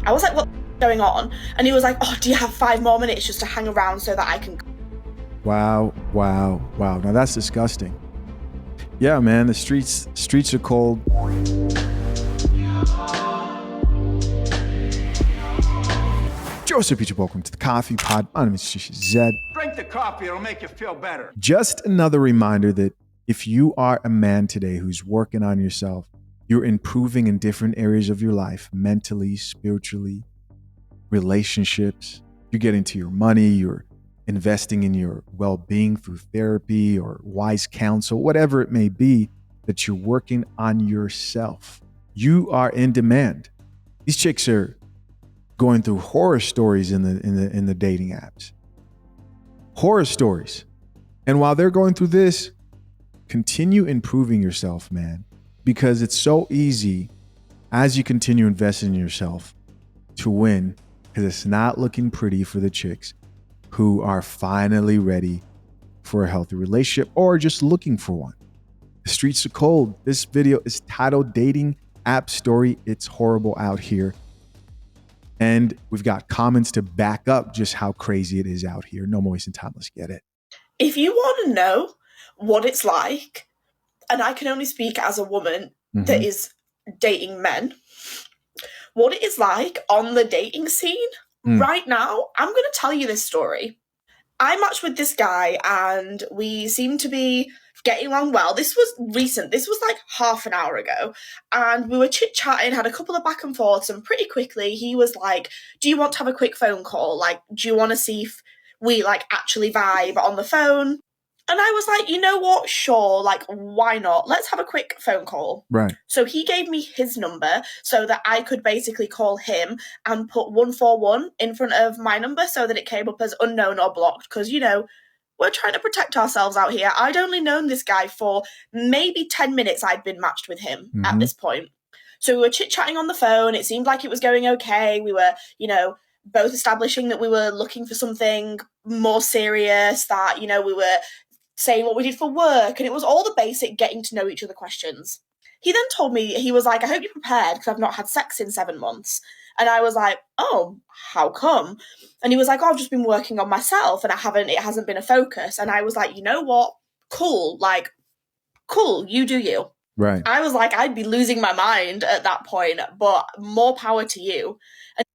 I was like, what's going on? And he was like, oh, do you have 5 more minutes just to hang around so that I can... Wow. Now that's disgusting. Yeah, man, the streets are cold. Joseph Peach, welcome to the Coffee Pod. My name is Zed. Drink the coffee, it'll make you feel better. Just another reminder that if you are a man today who's working on yourself, you're improving in different areas of your life, mentally, spiritually, relationships, you're getting to your money, you're investing in your well-being through therapy or wise counsel, whatever it may be, that you're working on yourself. You are in demand. These chicks are going through horror stories in the dating apps. Horror stories. And while they're going through this, continue improving yourself, man, because it's so easy as you continue investing in yourself to win, because it's not looking pretty for the chicks who are finally ready for a healthy relationship or just looking for one. The streets are cold. This video is titled Dating App Story. It's horrible out here. And we've got comments to back up just how crazy it is out here. No more wasting time. Let's get it. If you want to know what it's like, and I can only speak as a woman that is dating men, what it is like on the dating scene right now, I'm going to tell you this story. I matched with this guy and we seemed to be getting along well. This was recent. This was like half an hour ago. And we were chit-chatting, had a couple of back and forths, and pretty quickly he was like, do you want to have a quick phone call? Like, do you want to see if we like actually vibe on the phone? And I was like, you know what? Sure. Like, why not? Let's have a quick phone call. Right. So he gave me his number so that I could basically call him and put 141 in front of my number so that it came up as unknown or blocked. Because, you know, we're trying to protect ourselves out here. I'd only known this guy for maybe 10 minutes. I'd been matched with him at this point. So we were chit-chatting on the phone. It seemed like it was going okay. We were, you know, both establishing that we were looking for something more serious, that, you know, we were saying what we did for work, and it was all the basic getting to know each other questions. He then told me, he was like, I hope you're prepared because I've not had sex in 7 months. And I was like, oh, how come? And he was like, oh, I've just been working on myself and it hasn't been a focus. And I was like, you know what? Cool. Like, cool. You do you. Right. I was like, I'd be losing my mind at that point, but more power to you. And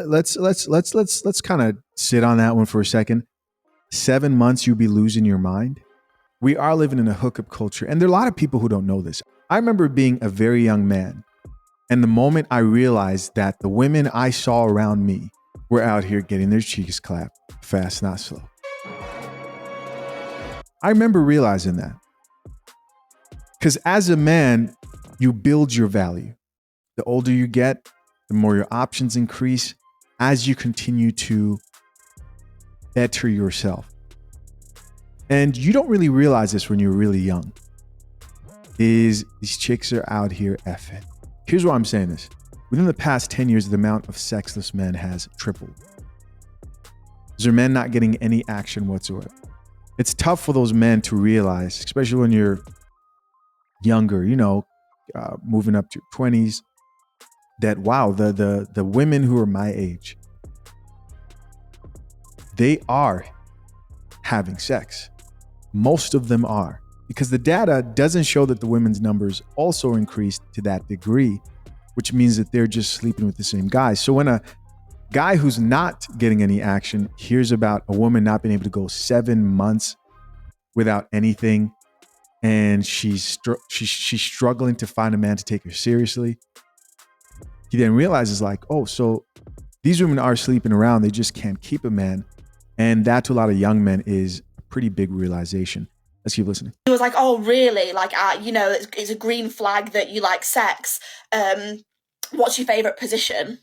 let's kind of sit on that one for a second. 7 months, you'd be losing your mind. We are living in a hookup culture, and there are a lot of people who don't know this. I remember being a very young man, and the moment I realized that the women I saw around me were out here getting their cheeks clapped, fast, not slow. I remember realizing that. Because as a man, you build your value. The older you get, the more your options increase as you continue to better yourself. And you don't really realize this when you're really young, is these chicks are out here effing. Here's why I'm saying this. Within the past 10 years, the amount of sexless men has tripled. These are men not getting any action whatsoever. It's tough for those men to realize, especially when you're younger, you know, moving up to your 20s, that wow, the women who are my age, they are having sex. Most of them are, because the data doesn't show that the women's numbers also increased to that degree, which means that they're just sleeping with the same guys. So when a guy who's not getting any action hears about a woman not being able to go 7 months without anything, and she's struggling to find a man to take her seriously, he then realizes like, oh, so these women are sleeping around. They just can't keep a man. And that to a lot of young men is a pretty big realization. Let's keep listening. He was like, oh, really? Like, you know, it's a green flag that you like sex. What's your favorite position?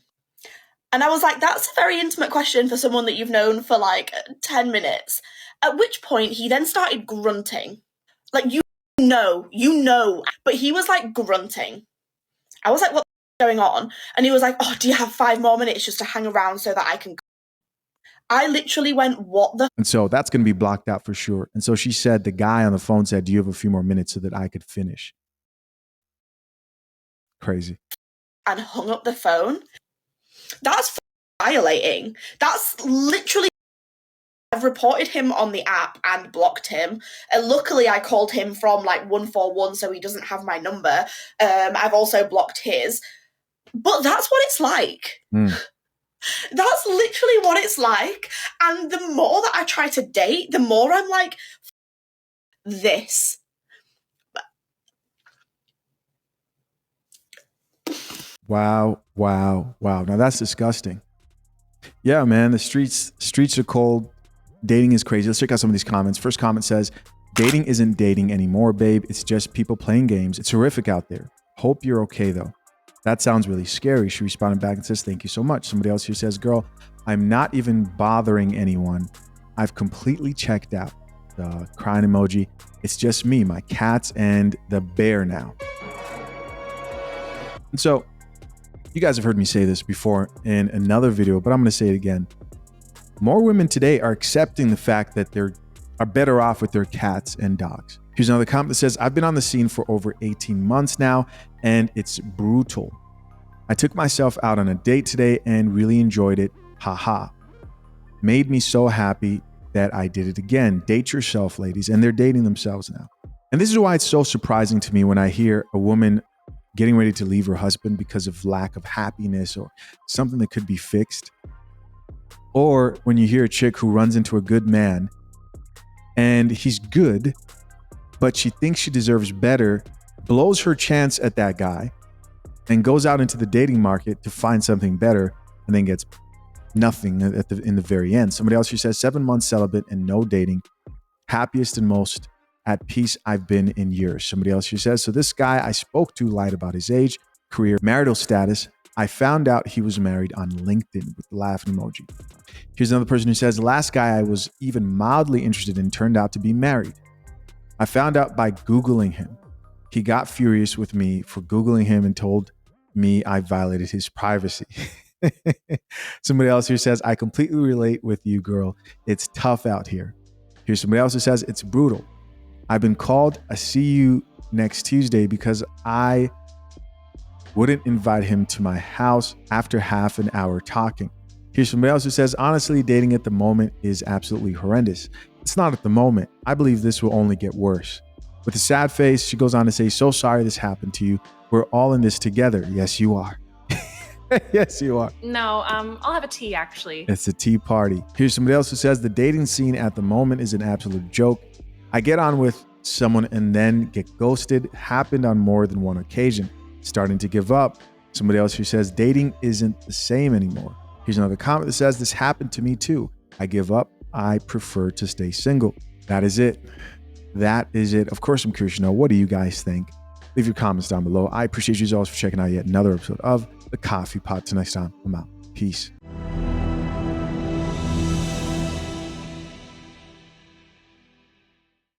And I was like, that's a very intimate question for someone that you've known for like 10 minutes. At which point he then started grunting. Like, you know, but he was like grunting. I was like, what's going on? And he was like, oh, do you have 5 more minutes just to hang around so that I can... I literally went, what the... And so that's going to be blocked out for sure. And so she said, the guy on the phone said, do you have a few more minutes so that I could finish? Crazy. And hung up the phone. That's violating. That's literally. I've reported him on the app and blocked him. Luckily, I called him from like 141, so he doesn't have my number. I've also blocked his. But that's what it's like. That's literally what it's like. And the more that I try to date, the more I'm like, this. Wow. Now that's disgusting. Yeah, man, the streets are cold. Dating is crazy. Let's check out some of these comments. First comment says, dating isn't dating anymore, babe. It's just people playing games. It's horrific out there. Hope you're okay, though. That sounds really scary. She responded back and says, thank you so much. Somebody else here says, girl, I'm not even bothering anyone. I've completely checked out. The crying emoji. It's just me, my cats, and the bear now. And so, you guys have heard me say this before in another video, but I'm going to say it again. More women today are accepting the fact that they are better off with their cats and dogs. Here's another comment that says, I've been on the scene for over 18 months now, and it's brutal. I took myself out on a date today and really enjoyed it. Haha. Made me so happy that I did it again. Date yourself, ladies. And they're dating themselves now. And this is why it's so surprising to me when I hear a woman getting ready to leave her husband because of lack of happiness or something that could be fixed. Or when you hear a chick who runs into a good man and he's good, but she thinks she deserves better, blows her chance at that guy and goes out into the dating market to find something better and then gets nothing in the very end. Somebody else who says 7 months celibate and no dating, happiest and most at peace I've been in years. Somebody else who says, so this guy I spoke to lied about his age, career, marital status. I found out he was married on LinkedIn with the laughing emoji. Here's another person who says, the last guy I was even mildly interested in turned out to be married. I found out by Googling him. He got furious with me for Googling him and told me I violated his privacy. Somebody else here says, I completely relate with you, girl. It's tough out here. Here's somebody else who says, it's brutal. I've been called a see you next Tuesday because I wouldn't invite him to my house after half an hour talking. Here's somebody else who says, honestly, dating at the moment is absolutely horrendous. It's not at the moment. I believe this will only get worse. With a sad face, she goes on to say, so sorry this happened to you. We're all in this together. Yes, you are. Yes, you are. No, I'll have a tea, actually. It's a tea party. Here's somebody else who says, the dating scene at the moment is an absolute joke. I get on with someone and then get ghosted. Happened on more than one occasion. Starting to give up. Somebody else who says, dating isn't the same anymore. Here's another comment that says, this happened to me too. I give up. I prefer to stay single. That is it. That is it. Of course, I'm curious to know, what do you guys think? Leave your comments down below. I appreciate you as always for checking out yet another episode of The Coffee Pot. Till next time, I'm out. Peace.